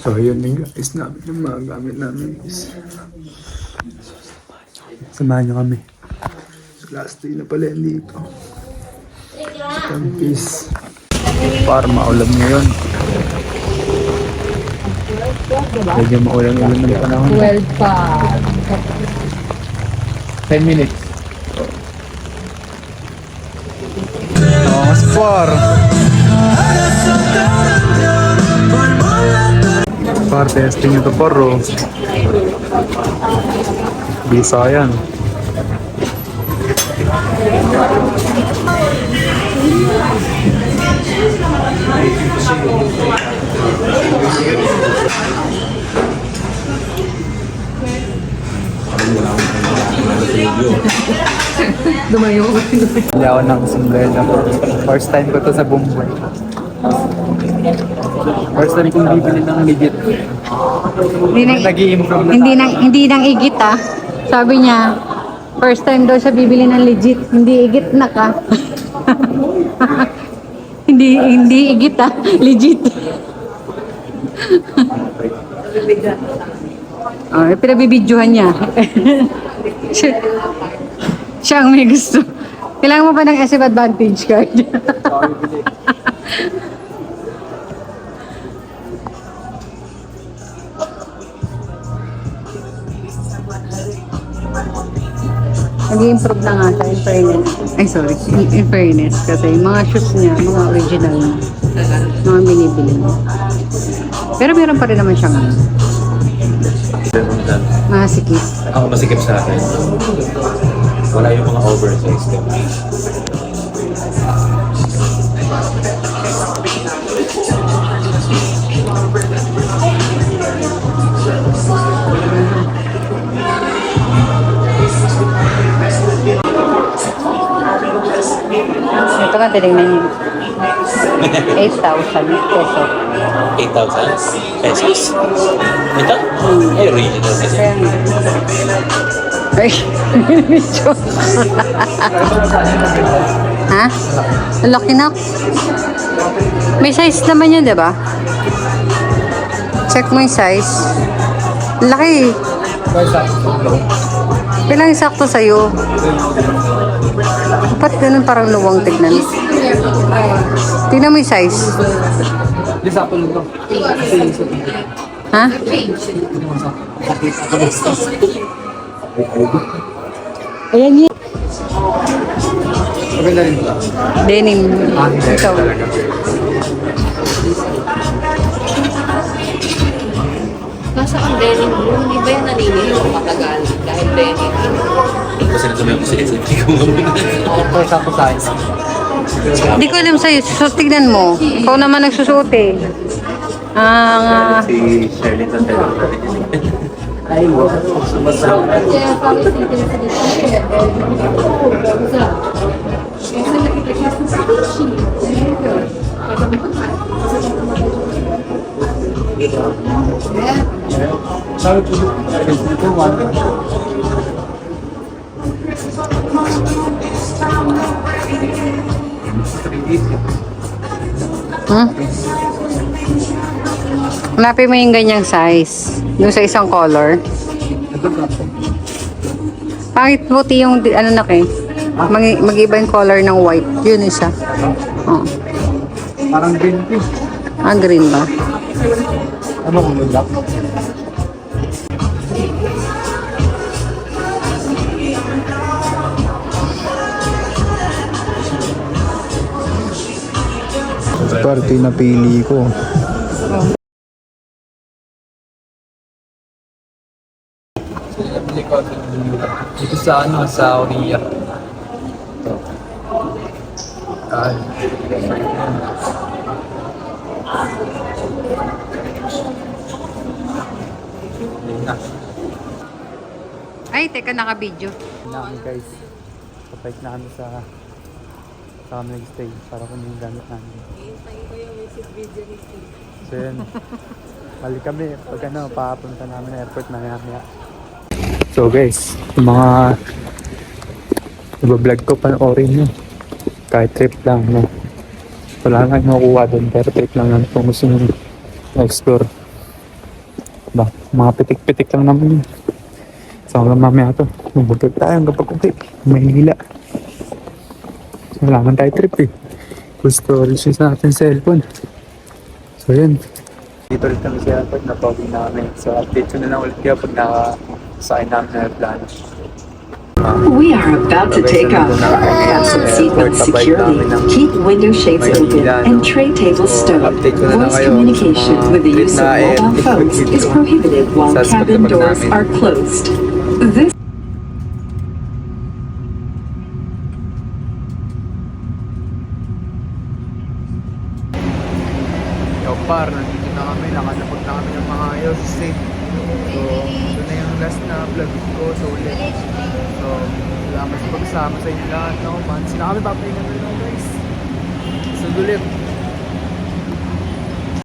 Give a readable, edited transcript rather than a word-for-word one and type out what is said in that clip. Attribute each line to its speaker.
Speaker 1: So yun yung guys, namin yung mga gamit namin guys. Samahan nyo kami. So last day na pala yan dito. Peace. Para maulam ngayon. Medyo maulan-ulan ng panahon.
Speaker 2: 12 pa.
Speaker 1: 10 minutes. Mas par. Par, testing ito paro. Bisa yan.
Speaker 2: Dumayo ko.
Speaker 1: Hindi ako ng sombrero. First time ko to sa Bumboy. First time kong bibili ng legit. Nag-i-improve na
Speaker 2: Hindi nang igit ah. Sabi niya, first time daw siya bibili ng legit. Hindi igit na ka. hindi igit ah. Legit. Pinabibidyohan niya. Siya ang may gusto. Kailangan mo pa ng SF Advantage card. Nag-i-improve na nga siya in fairness. Ay sorry, in fairness. Kasi mga shoes niya, mga original na. Mga binibili niya. Pero meron pa rin naman siyang mga sikip.
Speaker 3: Ako masikip sa akin. Wala yung mga oversized.
Speaker 2: Ito nga, tinignan niyo. 8,000 peso.
Speaker 3: 8,000 pesos? Ito? Ay, original kasi.
Speaker 2: Kaya nga. Ay, medyo. Ha? Ang laki na. May size naman yun, di ba? Check mo yung size. Laki. Kailangan sakto sa'yo. Ba't ganun parang luwang tignan? Tignan mo yung size. Ha? Ayan yun.
Speaker 1: Maganda rin ba?
Speaker 2: Denim. Ikaw.
Speaker 4: Nasa ang denim mo, hindi ba yan naninili o matagal dahil denim?
Speaker 3: Kasi natuloy ako sa SMT ko.
Speaker 1: Sakto sa akin.
Speaker 2: Hindi ko alam sa'yo. So, tignan mo. Ikaw naman nagsusuot eh.
Speaker 3: Si Shirley Tantelo.
Speaker 1: Ay, wow. Sabi ko, ito one.
Speaker 2: Hanapin mo yung ganyang size. Yung sa isang color. Pangit puti yung ano na kay. Mag-iba yung color ng white. Yun isa. Oh.
Speaker 1: Parang green tea.
Speaker 2: Ah, green ba?
Speaker 1: Ano kung black? Parte na pili ko. Dito sa ano, sa Oriya.
Speaker 2: Ay, teka, naka-video.
Speaker 1: Namin guys. Kapag na kami sa kami nag-stay para kung yung gamit namin.
Speaker 4: Hintayin ko yung visit video ni Steve.
Speaker 1: So yun. Balik kami pag ano, papunta namin na airport na maya. So guys, yung mga nag-vlog ko panoorin nyo. Kahit trip lang, no? Wala nga yung makuha doon, pero trip lang lang kung gusto nyo na-explore. Ba, mga pitik-pitik lang naman yun. So hanggang mamaya to, magbutol tayo hanggang pag-uwi. May hila. Wala man tayo trip eh. Full storage yung sa ating cellphone. So yun. Dito ulit kami sa airport na pauwi namin. So update ko na lang ulit kayo pag nakasakay namin na airplane.
Speaker 5: We are about to take off. Fasten seatbelts securely, keep window shades open, and tray tables stowed. Voice communication with the use of mobile phones is prohibited while cabin doors are closed. This
Speaker 1: Yo par, nandito na kami, nakalapag na kami ng mga ayos eh. So, ito na yung last na vlog ko sa ulit. So, salamat sa pagsama sa inyo lahat. No? Sina kami papayin na guys. So, ulit.